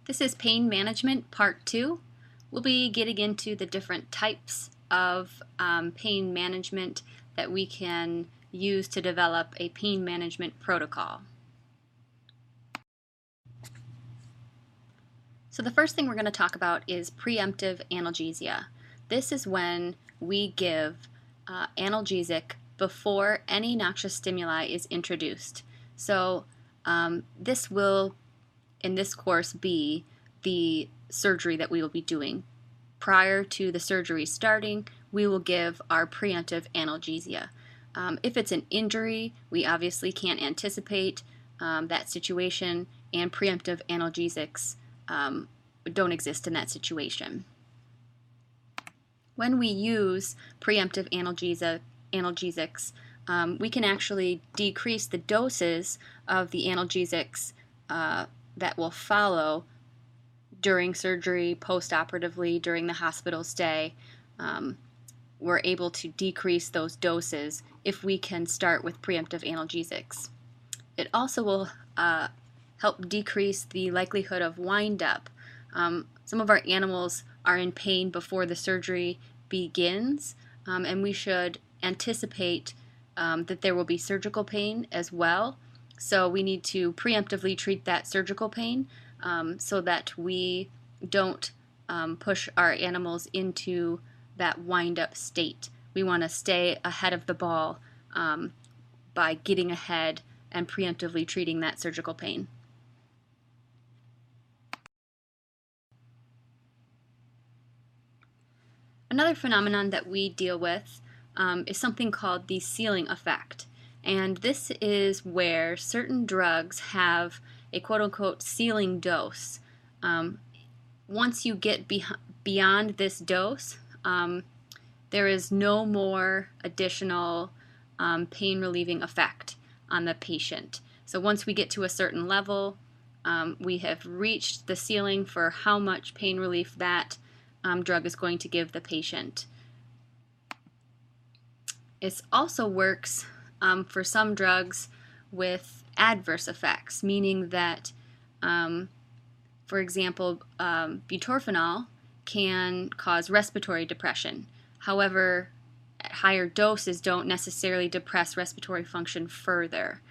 This is Pain Management Part 2. We'll be getting into the different types of pain management that we can use to develop a pain management protocol. So the first thing we're going to talk about is preemptive analgesia. This is when we give analgesic before any noxious stimuli is introduced. So this will, in this course, be the surgery that we will be doing. Prior to the surgery starting, we will give our preemptive analgesia. If it's an injury, we obviously can't anticipate that situation, and preemptive analgesics don't exist in that situation. When we use preemptive analgesics, we can actually decrease the doses of the analgesics that will follow during surgery, post-operatively, during the hospital stay. We're able to decrease those doses if we can start with preemptive analgesics. It also will help decrease the likelihood of wind-up. Some of our animals are in pain before the surgery begins, and we should anticipate that there will be surgical pain as well. So we need to preemptively treat that surgical pain so that we don't push our animals into that wind-up state. We want to stay ahead of the ball by getting ahead and preemptively treating that surgical pain. Another phenomenon that we deal with is something called the ceiling effect. And this is where certain drugs have a quote-unquote ceiling dose. Once you get beyond this dose, there is no more additional pain-relieving effect on the patient. So once we get to a certain level, we have reached the ceiling for how much pain relief that drug is going to give the patient. It also works for some drugs with adverse effects, meaning that, for example, butorphanol can cause respiratory depression. However, at higher doses don't necessarily depress respiratory function further.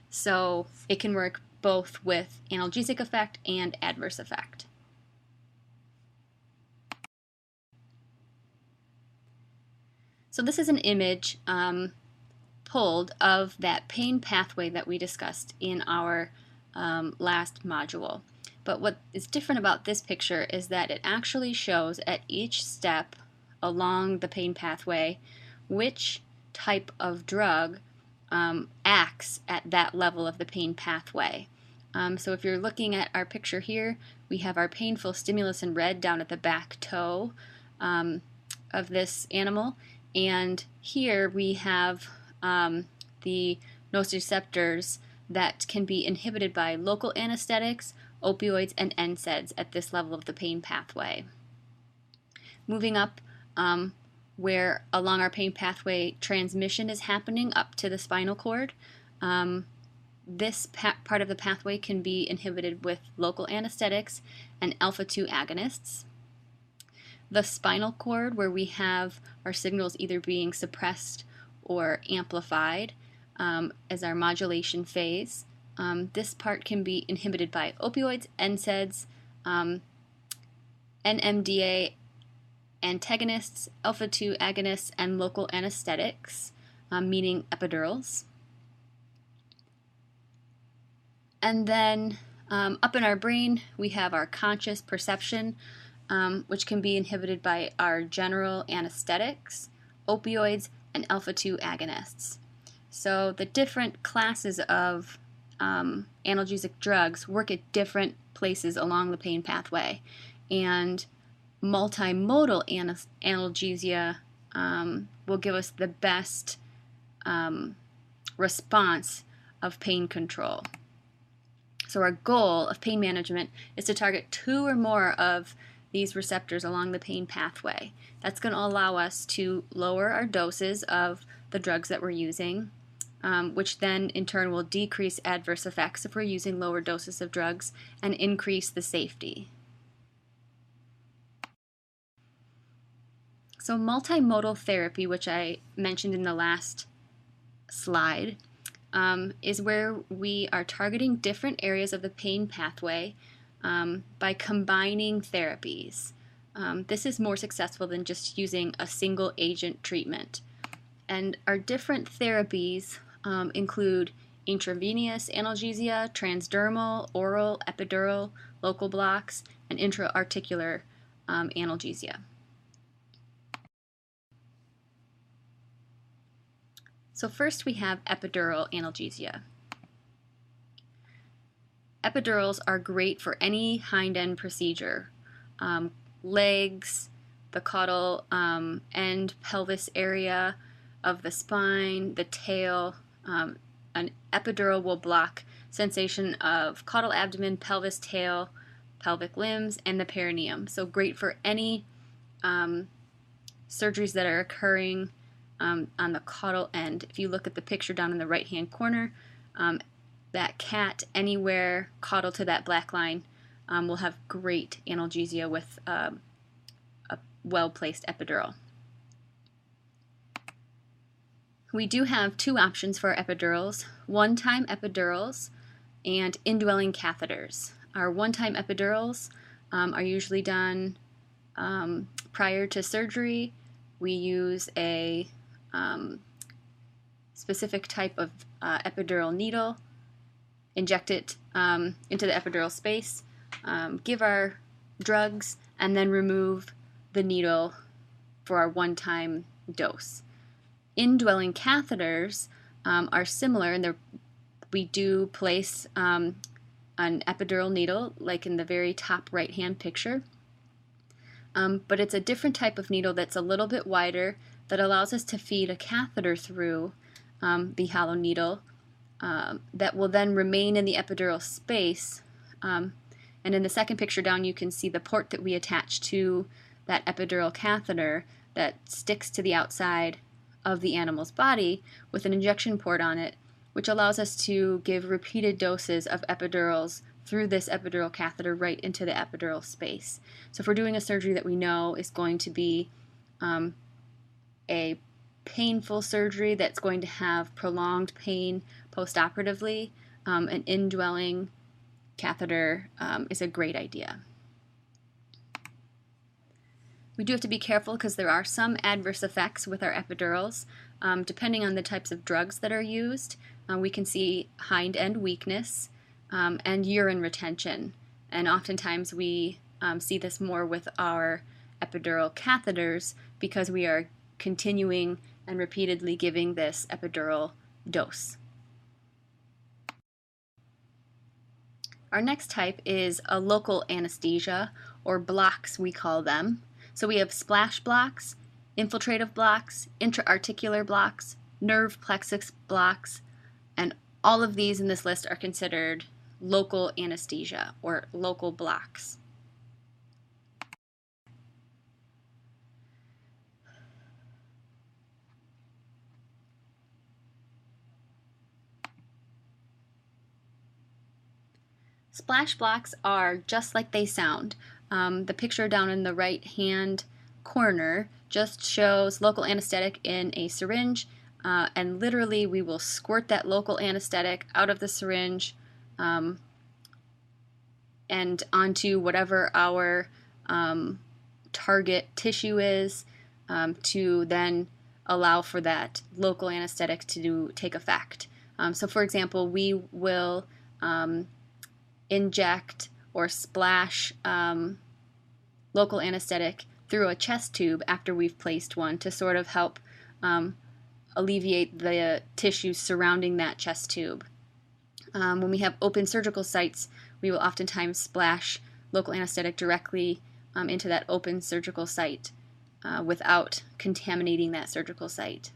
So it can work both with analgesic effect and adverse effect. So this is an image pulled of that pain pathway that we discussed in our last module. But what is different about this picture is that it actually shows at each step along the pain pathway which type of drug acts at that level of the pain pathway. So if you're looking at our picture here, we have our painful stimulus in red down at the back toe of this animal. And here we have the nociceptors that can be inhibited by local anesthetics, opioids, and NSAIDs at this level of the pain pathway. Moving up where along our pain pathway transmission is happening up to the spinal cord, this part of the pathway can be inhibited with local anesthetics and alpha-2 agonists. The spinal cord, where we have our signals either being suppressed or amplified as our modulation phase, this part can be inhibited by opioids, NSAIDs, NMDA antagonists, alpha-2 agonists, and local anesthetics, meaning epidurals. And then up in our brain, we have our conscious perception, which can be inhibited by our general anesthetics, opioids, and alpha-2 agonists. So the different classes of analgesic drugs work at different places along the pain pathway, and multimodal analgesia will give us the best response of pain control. So our goal of pain management is to target 2 or more of these receptors along the pain pathway. That's going to allow us to lower our doses of the drugs that we're using, which then in turn will decrease adverse effects if we're using lower doses of drugs and increase the safety. So multimodal therapy, which I mentioned in the last slide, is where we are targeting different areas of the pain pathway by combining therapies. This is more successful than just using a single agent treatment. And our different therapies include intravenous analgesia, transdermal, oral, epidural, local blocks, and intra-articular analgesia. So first we have epidural analgesia. Epidurals are great for any hind-end procedure. Legs, the caudal end pelvis area of the spine, the tail. An epidural will block sensation of caudal abdomen, pelvis, tail, pelvic limbs, and the perineum. So great for any surgeries that are occurring on the caudal end. If you look at the picture down in the right-hand corner, that cat anywhere caudal to that black line will have great analgesia with a well-placed epidural. We do have two options for our epidurals: one-time epidurals and indwelling catheters. Our one-time epidurals are usually done prior to surgery. We use a specific type of epidural needle, inject it into the epidural space, give our drugs, and then remove the needle for our one-time dose. Indwelling catheters are similar, and we do place an epidural needle, like in the very top right-hand picture. But it's a different type of needle that's a little bit wider that allows us to feed a catheter through the hollow needle that will then remain in the epidural space. And in the second picture down, you can see the port that we attach to that epidural catheter that sticks to the outside of the animal's body with an injection port on it, which allows us to give repeated doses of epidurals through this epidural catheter right into the epidural space. So if we're doing a surgery that we know is going to be a painful surgery that's going to have prolonged pain postoperatively, an indwelling catheter is a great idea. We do have to be careful because there are some adverse effects with our epidurals. Depending on the types of drugs that are used, we can see hind-end weakness and urine retention. And oftentimes we see this more with our epidural catheters because we are continuing and repeatedly giving this epidural dose. Our next type is a local anesthesia, or blocks we call them. So we have splash blocks, infiltrative blocks, intra-articular blocks, nerve plexus blocks, and all of these in this list are considered local anesthesia or local blocks. Splash blocks are just like they sound. The picture down in the right-hand corner just shows local anesthetic in a syringe, and literally we will squirt that local anesthetic out of the syringe and onto whatever our target tissue is to then allow for that local anesthetic to take effect. So for example, we will inject or splash local anesthetic through a chest tube after we've placed one to sort of help alleviate the tissues surrounding that chest tube. When we have open surgical sites, we will oftentimes splash local anesthetic directly into that open surgical site without contaminating that surgical site.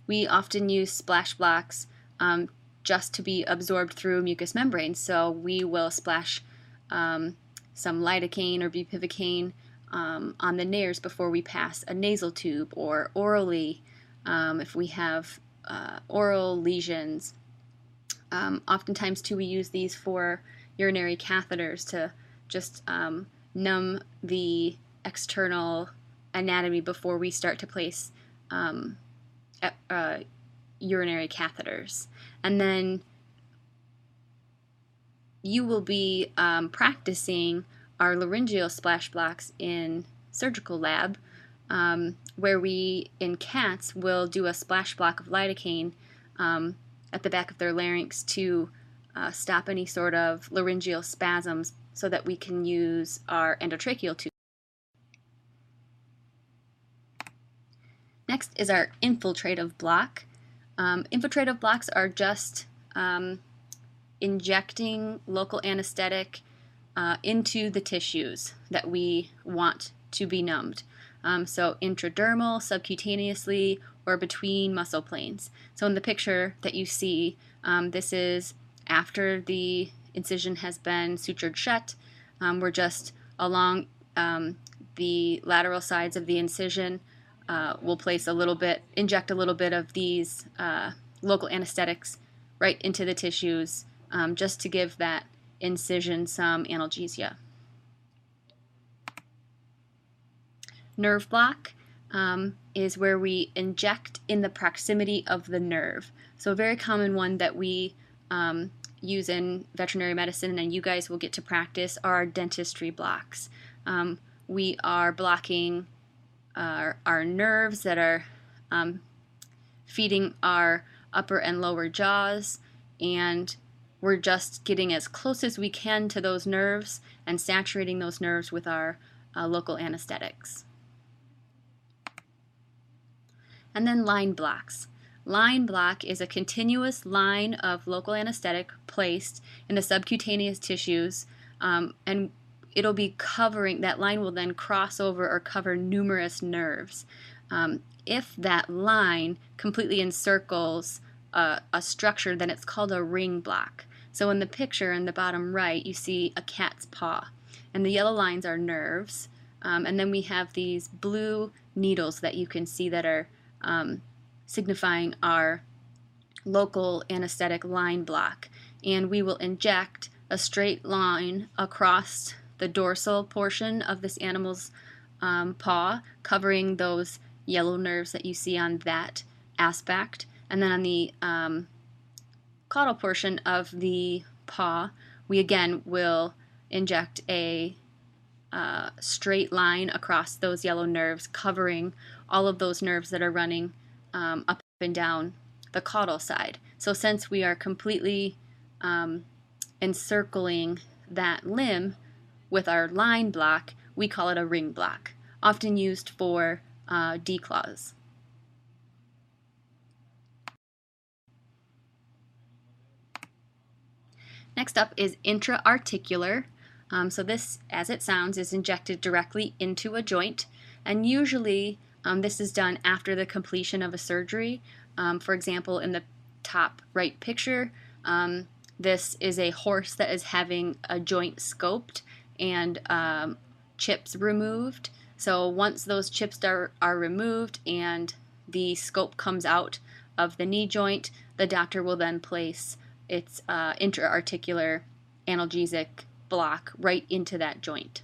We often use splash blocks just to be absorbed through mucous membranes, so we will splash some lidocaine or bupivacaine on the nares before we pass a nasal tube, or orally if we have oral lesions. Oftentimes, too, we use these for urinary catheters to just numb the external anatomy before we start to place urinary catheters. And then you will be practicing our laryngeal splash blocks in surgical lab, where we, in cats, will do a splash block of lidocaine at the back of their larynx to stop any sort of laryngeal spasms so that we can use our endotracheal tube. Next is our infiltrative block. Infiltrative blocks are just injecting local anesthetic into the tissues that we want to be numbed. So intradermal, subcutaneously, or between muscle planes. So in the picture that you see, this is after the incision has been sutured shut. We're just along the lateral sides of the incision. We'll place inject a little bit of these local anesthetics right into the tissues, just to give that incision some analgesia. Nerve block is where we inject in the proximity of the nerve. So a very common one that we use in veterinary medicine, and you guys will get to practice, are our dentistry blocks. We are blocking our nerves that are feeding our upper and lower jaws, and we're just getting as close as we can to those nerves and saturating those nerves with our local anesthetics. And then line blocks. Line block is a continuous line of local anesthetic placed in the subcutaneous tissues, and it'll be covering, that line will then cross over or cover numerous nerves. If that line completely encircles a structure, then it's called a ring block. So in the picture in the bottom right, you see a cat's paw, and the yellow lines are nerves, and then we have these blue needles that you can see that are signifying our local anesthetic line block, and we will inject a straight line across the dorsal portion of this animal's paw, covering those yellow nerves that you see on that aspect. And then on the caudal portion of the paw, we again will inject a straight line across those yellow nerves, covering all of those nerves that are running up and down the caudal side. So since we are completely encircling that limb with our line block, we call it a ring block, often used for declaws. Next up is intra-articular. So this, as it sounds, is injected directly into a joint, and usually this is done after the completion of a surgery. For example, in the top right picture, this is a horse that is having a joint scoped and chips removed. So once those chips are removed and the scope comes out of the knee joint, the doctor will then place its intra-articular analgesic block right into that joint.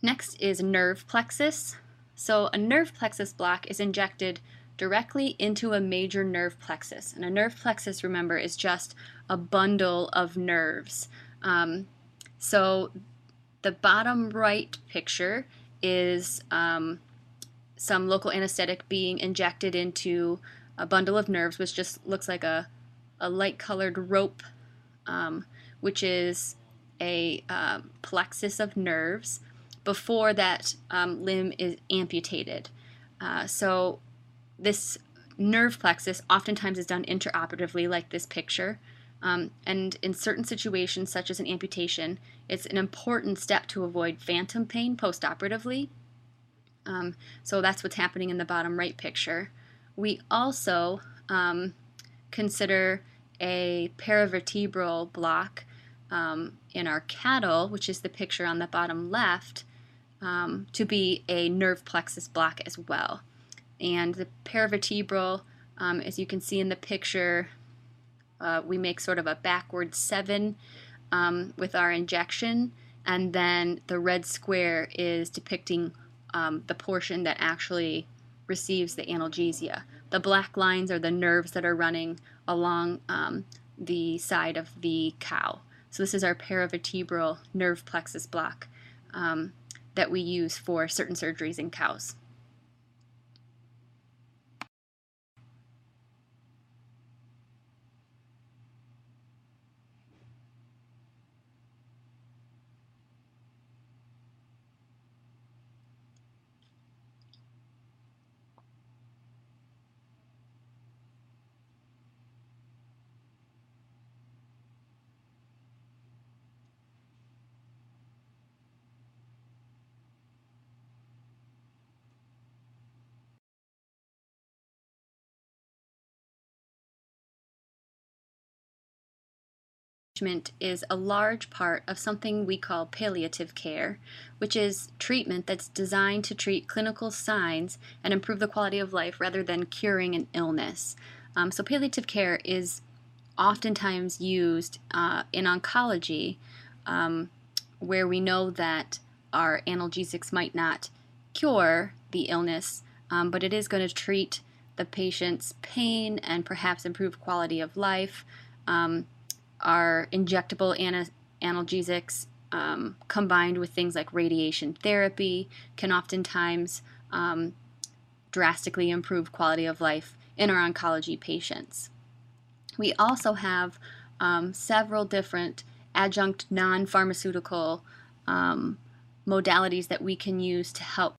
Next is nerve plexus. So a nerve plexus block is injected directly into a major nerve plexus. And a nerve plexus, remember, is just a bundle of nerves. So the bottom right picture is some local anesthetic being injected into a bundle of nerves, which just looks like a light-colored rope, which is a plexus of nerves before that limb is amputated. So this nerve plexus oftentimes is done intraoperatively, like this picture, and in certain situations, such as an amputation, it's an important step to avoid phantom pain postoperatively. So that's what's happening in the bottom right picture. We also consider a paravertebral block in our cattle, which is the picture on the bottom left, to be a nerve plexus block as well. And the paravertebral, as you can see in the picture, we make sort of a backward 7 with our injection, and then the red square is depicting the portion that actually receives the analgesia. The black lines are the nerves that are running along the side of the cow. So this is our paravertebral nerve plexus block that we use for certain surgeries in cows. Is a large part of something we call palliative care, which is treatment that's designed to treat clinical signs and improve the quality of life rather than curing an illness. So palliative care is oftentimes used in oncology, where we know that our analgesics might not cure the illness, but it is going to treat the patient's pain and perhaps improve quality of life. Our injectable analgesics combined with things like radiation therapy can oftentimes drastically improve quality of life in our oncology patients. We also have several different adjunct non-pharmaceutical modalities that we can use to help